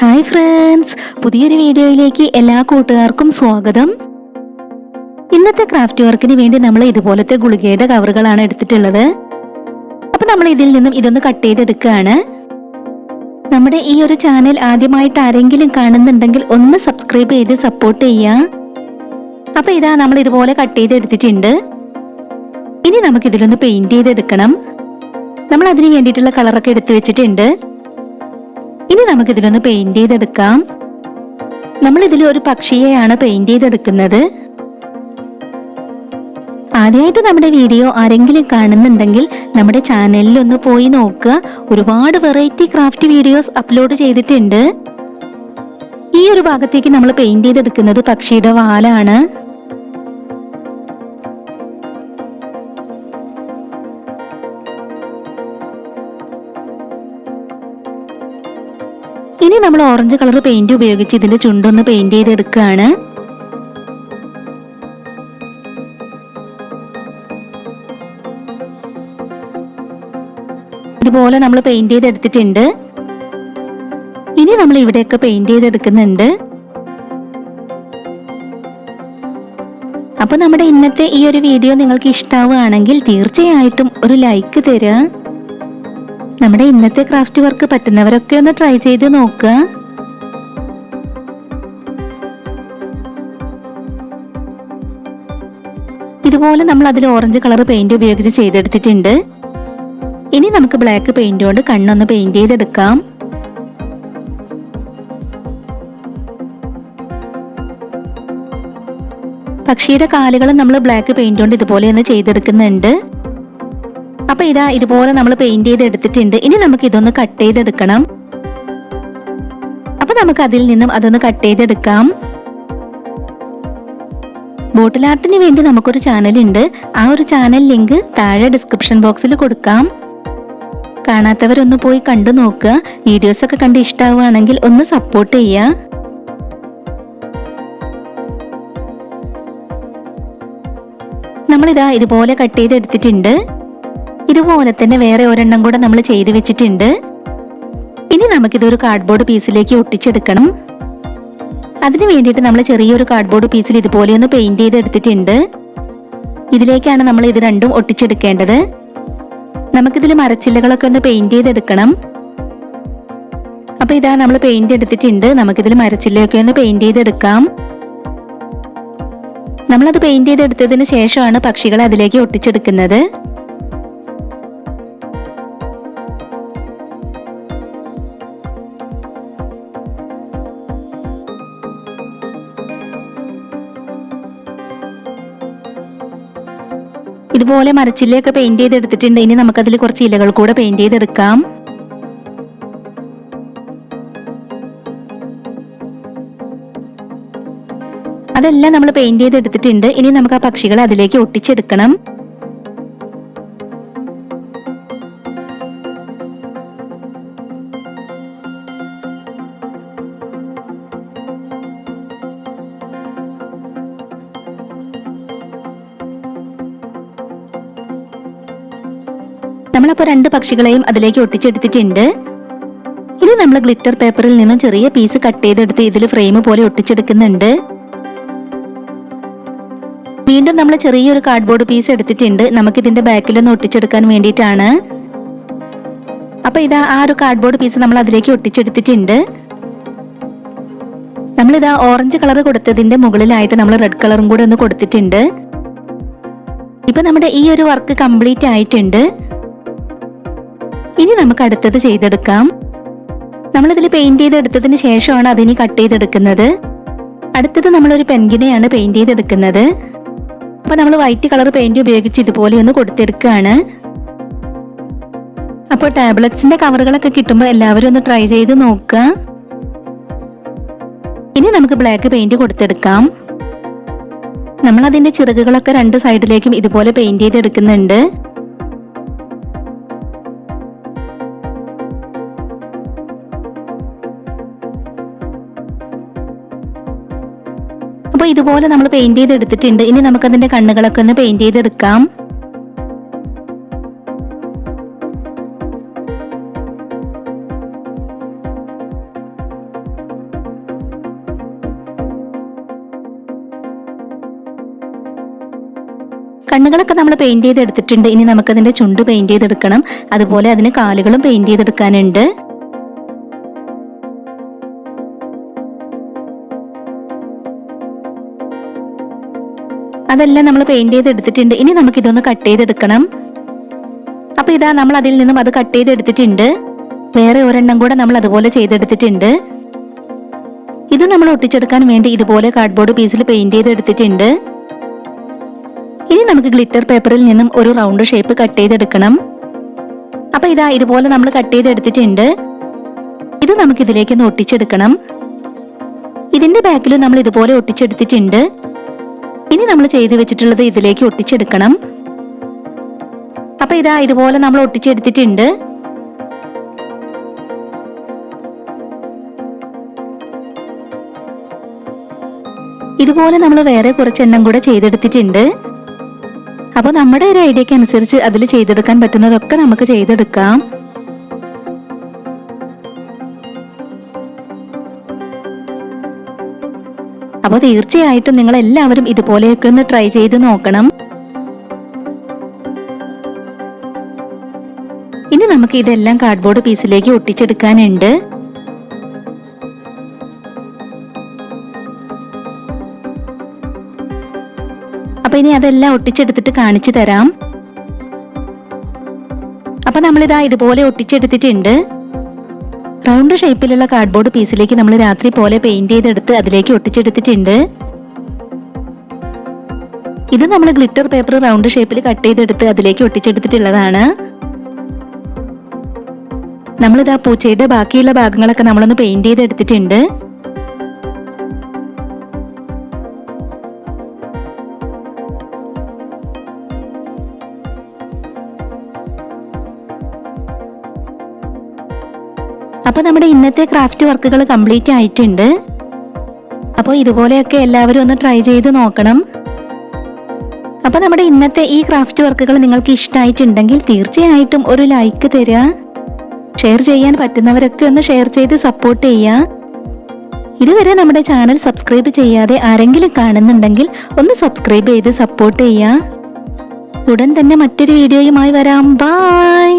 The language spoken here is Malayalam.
ഹായ് ഫ്രണ്ട്സ്, പുതിയൊരു വീഡിയോയിലേക്ക് എല്ലാ കൂട്ടുകാർക്കും സ്വാഗതം. ഇന്നത്തെ ക്രാഫ്റ്റ് വർക്കിന് വേണ്ടി നമ്മൾ ഇതുപോലത്തെ ഗുളികയുടെ കവറുകളാണ് എടുത്തിട്ടുള്ളത്. അപ്പോൾ നമ്മൾ ഇതിൽ നിന്നും ഇതൊന്ന് കട്ട് ചെയ്തെടുക്കുകയാണ്. നമ്മുടെ ഈ ഒരു ചാനൽ ആദ്യമായിട്ട് ആരെങ്കിലും കാണുന്നുണ്ടെങ്കിൽ ഒന്ന് സബ്സ്ക്രൈബ് ചെയ്ത് സപ്പോർട്ട് ചെയ്യുക. അപ്പോൾ ഇതാ നമ്മൾ ഇതുപോലെ കട്ട് ചെയ്തെടുത്തിട്ടുണ്ട്. ഇനി നമുക്ക് ഇതിലൊന്ന് പെയിന്റ് ചെയ്തെടുക്കണം. നമ്മൾ അതിന് വേണ്ടിയിട്ടുള്ള കളറൊക്കെ എടുത്തു വെച്ചിട്ടുണ്ട്. ഇനി നമുക്കിതിലൊന്ന് പെയിന്റ് ചെയ്തെടുക്കാം. നമ്മൾ ഇതിൽ ഒരു പക്ഷിയെയാണ് പെയിന്റ് ചെയ്തെടുക്കുന്നത്. ആദ്യമായിട്ട് നമ്മുടെ വീഡിയോ ആരെങ്കിലും കാണുന്നുണ്ടെങ്കിൽ നമ്മുടെ ചാനലിൽ ഒന്ന് പോയി നോക്കുക. ഒരുപാട് വെറൈറ്റി ക്രാഫ്റ്റ് വീഡിയോസ് അപ്ലോഡ് ചെയ്തിട്ടുണ്ട്. ഈ ഒരു ഭാഗത്തേക്ക് നമ്മൾ പെയിന്റ് ചെയ്തെടുക്കുന്നത് പക്ഷിയുടെ വാലാണ്. ഇനി നമ്മൾ ഓറഞ്ച് കളർ പെയിന്റ് ഉപയോഗിച്ച് ഇതിന്റെ ചുണ്ടൊന്ന് പെയിന്റ് ചെയ്തെടുക്കുകയാണ്. ഇതുപോലെ നമ്മൾ പെയിന്റ് ചെയ്തെടുത്തിട്ടുണ്ട്. ഇനി നമ്മൾ ഇവിടെയൊക്കെ പെയിന്റ് ചെയ്തെടുക്കുന്നുണ്ട്. അപ്പൊ നമ്മുടെ ഇന്നത്തെ ഈ ഒരു വീഡിയോ നിങ്ങൾക്ക് ഇഷ്ടാവുകയാണെങ്കിൽ തീർച്ചയായിട്ടും ഒരു ലൈക്ക് തരിക. നമ്മുടെ ഇന്നത്തെ ക്രാഫ്റ്റ് വർക്ക് പറ്റുന്നവരൊക്കെ ഒന്ന് ട്രൈ ചെയ്ത് നോക്കുക. ഇതുപോലെ നമ്മൾ അതിൽ ഓറഞ്ച് കളർ പെയിന്റ് ഉപയോഗിച്ച് ചെയ്തെടുത്തിട്ടുണ്ട്. ഇനി നമുക്ക് ബ്ലാക്ക് പെയിന്റ് കൊണ്ട് കണ്ണൊന്ന് പെയിന്റ് ചെയ്തെടുക്കാം. പക്ഷിയുടെ കാലുകളും നമ്മൾ ബ്ലാക്ക് പെയിന്റ് കൊണ്ട് ഇതുപോലെ ഒന്ന് ചെയ്തെടുക്കുന്നുണ്ട്. അപ്പൊ ഇതാ ഇതുപോലെ നമ്മൾ പെയിന്റ് ചെയ്ത് എടുത്തിട്ടുണ്ട്. ഇനി നമുക്ക് ഇതൊന്ന് കട്ട് ചെയ്തെടുക്കണം. അപ്പൊ നമുക്ക് അതിൽ നിന്നും അതൊന്ന് കട്ട് ചെയ്തെടുക്കാം. ബോട്ടിൽ ആർട്ടിന് വേണ്ടി നമുക്കൊരു ചാനൽ ഉണ്ട്. ആ ഒരു ചാനൽ ലിങ്ക് താഴെ ഡിസ്ക്രിപ്ഷൻ ബോക്സിൽ കൊടുക്കാം. കാണാത്തവരൊന്ന് പോയി കണ്ടു നോക്കുക. വീഡിയോസ് ഒക്കെ കണ്ട് ഇഷ്ടമാവുകയാണെങ്കിൽ ഒന്ന് സപ്പോർട്ട് ചെയ്യുക. നമ്മളിതാ ഇതുപോലെ കട്ട് ചെയ്ത് എടുത്തിട്ടുണ്ട്. ഇതുപോലെ തന്നെ വേറെ ഒരെണ്ണം കൂടെ നമ്മൾ ചെയ്ത് വെച്ചിട്ടുണ്ട്. ഇനി നമുക്കിതൊരു കാർഡ്ബോർഡ് പീസിലേക്ക് ഒട്ടിച്ചെടുക്കണം. അതിന് വേണ്ടിയിട്ട് നമ്മൾ ചെറിയൊരു കാർഡ്ബോർഡ് പീസിൽ ഇതുപോലെ ഒന്ന് പെയിന്റ് ചെയ്ത് എടുത്തിട്ടുണ്ട്. ഇതിലേക്കാണ് നമ്മൾ ഇത് രണ്ടും ഒട്ടിച്ചെടുക്കേണ്ടത്. നമുക്കിതിൽ മരച്ചില്ലകളൊക്കെ ഒന്ന് പെയിന്റ് ചെയ്തെടുക്കണം. അപ്പൊ ഇതാ നമ്മൾ പെയിന്റ് എടുത്തിട്ടുണ്ട്. നമുക്കിതിൽ മരച്ചില്ലയൊക്കെ ഒന്ന് പെയിന്റ് ചെയ്തെടുക്കാം. നമ്മളത് പെയിന്റ് ചെയ്തെടുത്തതിന് ശേഷമാണ് പക്ഷികളെ അതിലേക്ക് ഒട്ടിച്ചെടുക്കുന്നത്. ഇതുപോലെ മരച്ചില്ലയൊക്കെ പെയിന്റ് ചെയ്തെടുത്തിട്ടുണ്ട്. ഇനി നമുക്കതിൽ കുറച്ച് ഇലകൾ കൂടെ പെയിന്റ് ചെയ്തെടുക്കാം. അതെല്ലാം നമ്മൾ പെയിന്റ് ചെയ്തെടുത്തിട്ടുണ്ട്. ഇനി നമുക്ക് ആ പക്ഷികളെ അതിലേക്ക് ഒട്ടിച്ചെടുക്കണം. നമ്മളപ്പോൾ 2 പക്ഷികളെയും അതിലേക്ക് ഒട്ടിച്ചെടുത്തിട്ടുണ്ട്. ഇനി നമ്മൾ ഗ്ലിറ്റർ പേപ്പറിൽ നിന്നും ചെറിയ പീസ് കട്ട് ചെയ്തെടുത്ത് ഇതിൽ ഫ്രെയിം പോലെ ഒട്ടിച്ചെടുക്കുന്നുണ്ട്. വീണ്ടും നമ്മൾ ചെറിയൊരു കാർഡ്ബോർഡ് പീസ് എടുത്തിട്ടുണ്ട്. നമുക്കിതിന്റെ ബാക്കിലൊന്ന് ഒട്ടിച്ചെടുക്കാൻ വേണ്ടിയിട്ടാണ്. അപ്പൊ ഇതാ ആ ഒരു കാർഡ്ബോർഡ് പീസ് നമ്മൾ അതിലേക്ക് ഒട്ടിച്ചെടുത്തിട്ടുണ്ട്. നമ്മളിതാ ഓറഞ്ച് കളർ കൊടുത്തതിന്റെ മുകളിലായിട്ട് നമ്മൾ റെഡ് കളറും കൂടെ ഒന്ന് കൊടുത്തിട്ടുണ്ട്. ഇപ്പൊ നമ്മുടെ ഈ ഒരു വർക്ക് കംപ്ലീറ്റ് ആയിട്ടുണ്ട്. ഇനി നമുക്ക് അടുത്തത് ചെയ്തെടുക്കാം. നമ്മളിതിൽ പെയിന്റ് ചെയ്തെടുത്തതിന് ശേഷമാണ് അതിനി കട്ട് ചെയ്തെടുക്കുന്നത്. അടുത്തത് നമ്മളൊരു പെൻഗിനെയാണ് പെയിന്റ് ചെയ്തെടുക്കുന്നത്. അപ്പൊ നമ്മൾ വൈറ്റ് കളർ പെയിന്റ് ഉപയോഗിച്ച് ഇതുപോലെ ഒന്ന് കൊടുത്തെടുക്കുകയാണ്. അപ്പോൾ ടാബ്ലറ്റ്സിന്റെ കവറുകളൊക്കെ കിട്ടുമ്പോൾ എല്ലാവരും ഒന്ന് ട്രൈ ചെയ്ത് നോക്കുക. ഇനി നമുക്ക് ബ്ലാക്ക് പെയിന്റ് കൊടുത്തെടുക്കാം. നമ്മൾ അതിന്റെ ചിറകുകളൊക്കെ 2 സൈഡിലേക്കും ഇതുപോലെ പെയിന്റ് ചെയ്തെടുക്കുന്നുണ്ട്. അപ്പോൾ ഇതുപോലെ നമ്മൾ പെയിന്റ് ചെയ്തെടുത്തിട്ടുണ്ട്. ഇനി നമുക്കതിന്റെ കണ്ണുകളൊക്കെ ഒന്ന് പെയിന്റ് ചെയ്തെടുക്കാം. കണ്ണുകളൊക്കെ നമ്മൾ പെയിന്റ് ചെയ്തെടുത്തിട്ടുണ്ട്. ഇനി നമുക്കതിന്റെ ചുണ്ട് പെയിന്റ് ചെയ്തെടുക്കണം. അതുപോലെ അതിന് കാലുകളും പെയിന്റ് ചെയ്തെടുക്കാനുണ്ട്. അതെല്ലാം നമ്മൾ പെയിന്റ് ചെയ്തെടുത്തിട്ടുണ്ട്. ഇനി നമുക്കിതൊന്ന് കട്ട് ചെയ്തെടുക്കണം. അപ്പൊ ഇതാ നമ്മൾ അതിൽ നിന്നും അത് കട്ട് ചെയ്തെടുത്തിട്ടുണ്ട്. വേറെ ഒരെണ്ണം കൂടെ നമ്മൾ അതുപോലെ ചെയ്തെടുത്തിട്ടുണ്ട്. ഇത് നമ്മൾ ഒട്ടിച്ചെടുക്കാൻ വേണ്ടി ഇതുപോലെ കാർഡ്ബോർഡ് പീസിൽ പെയിന്റ് ചെയ്തെടുത്തിട്ടുണ്ട്. ഇനി നമുക്ക് ഗ്ലിറ്റർ പേപ്പറിൽ നിന്നും ഒരു റൗണ്ട് ഷേപ്പ് കട്ട് ചെയ്തെടുക്കണം. അപ്പൊ ഇതാ ഇതുപോലെ നമ്മൾ കട്ട് ചെയ്തെടുത്തിട്ടുണ്ട്. ഇത് നമുക്ക് ഇതിലേക്കൊന്ന് ഒട്ടിച്ചെടുക്കണം. ഇതിന്റെ ബാക്കിൽ നമ്മൾ ഇതുപോലെ ഒട്ടിച്ചെടുത്തിട്ടുണ്ട്. ഇനി നമ്മൾ ചെയ്തു വെച്ചിട്ടുള്ളത് ഇതിലേക്ക് ഒട്ടിച്ചെടുക്കണം. അപ്പൊ ഇതാ ഇതുപോലെ നമ്മൾ ഒട്ടിച്ചെടുത്തിട്ടുണ്ട്. ഇതുപോലെ നമ്മൾ വേറെ കുറച്ചെണ്ണം കൂടെ ചെയ്തെടുത്തിട്ടുണ്ട്. അപ്പോൾ നമ്മുടെ ഒരു ഐഡിയക്ക് അനുസരിച്ച് അതിൽ ചെയ്തെടുക്കാൻ പറ്റുന്നതൊക്കെ നമുക്ക് ചെയ്തെടുക്കാം. അപ്പോൾ തീർച്ചയായിട്ടും നിങ്ങൾ എല്ലാവരും ഇതുപോലെയൊക്കെ ഒന്ന് ട്രൈ ചെയ്ത് നോക്കണം. ഇനി നമുക്ക് ഇതെല്ലാം കാർഡ്ബോർഡ് പീസിലേക്ക് ഒട്ടിച്ചെടുക്കാനുണ്ട്. അപ്പൊ ഇനി അതെല്ലാം ഒട്ടിച്ചെടുത്തിട്ട് കാണിച്ചു തരാം. അപ്പൊ നമ്മളിതാ ഇതുപോലെ ഒട്ടിച്ചെടുത്തിട്ടുണ്ട്. റൗണ്ട് ഷേപ്പിലുള്ള കാർഡ്ബോർഡ് പീസിലേക്ക് നമ്മൾ രാത്രി പോലെ പെയിന്റ് ചെയ്തെടുത്ത് അതിലേക്ക് ഒട്ടിച്ചെടുത്തിട്ടുണ്ട്. ഇത് നമ്മൾ ഗ്ലിറ്റർ പേപ്പർ റൗണ്ട് ഷേപ്പിൽ കട്ട് ചെയ്തെടുത്ത് അതിലേക്ക് ഒട്ടിച്ചെടുത്തിട്ടുള്ളതാണ്. നമ്മളിതാ പൂച്ചയുടെ ബാക്കിയുള്ള ഭാഗങ്ങളൊക്കെ നമ്മളൊന്ന് പെയിന്റ് ചെയ്തെടുത്തിട്ടുണ്ട്. അപ്പൊ നമ്മുടെ ഇന്നത്തെ ക്രാഫ്റ്റ് വർക്കുകൾ കംപ്ലീറ്റ് ആയിട്ടുണ്ട്. അപ്പോൾ ഇതുപോലെയൊക്കെ എല്ലാവരും ഒന്ന് ട്രൈ ചെയ്ത് നോക്കണം. അപ്പൊ നമ്മുടെ ഇന്നത്തെ ഈ ക്രാഫ്റ്റ് വർക്കുകൾ നിങ്ങൾക്ക് ഇഷ്ടമായിട്ടുണ്ടെങ്കിൽ തീർച്ചയായിട്ടും ഒരു ലൈക്ക് തരിക. ഷെയർ ചെയ്യാൻ പറ്റുന്നവരൊക്കെ ഒന്ന് ഷെയർ ചെയ്ത് സപ്പോർട്ട് ചെയ്യുക. ഇതുവരെ നമ്മുടെ ചാനൽ സബ്സ്ക്രൈബ് ചെയ്യാതെ ആരെങ്കിലും കാണുന്നുണ്ടെങ്കിൽ ഒന്ന് സബ്സ്ക്രൈബ് ചെയ്ത് സപ്പോർട്ട് ചെയ്യുക. ഉടൻ തന്നെ മറ്റൊരു വീഡിയോയുമായി വരാം. ബൈ.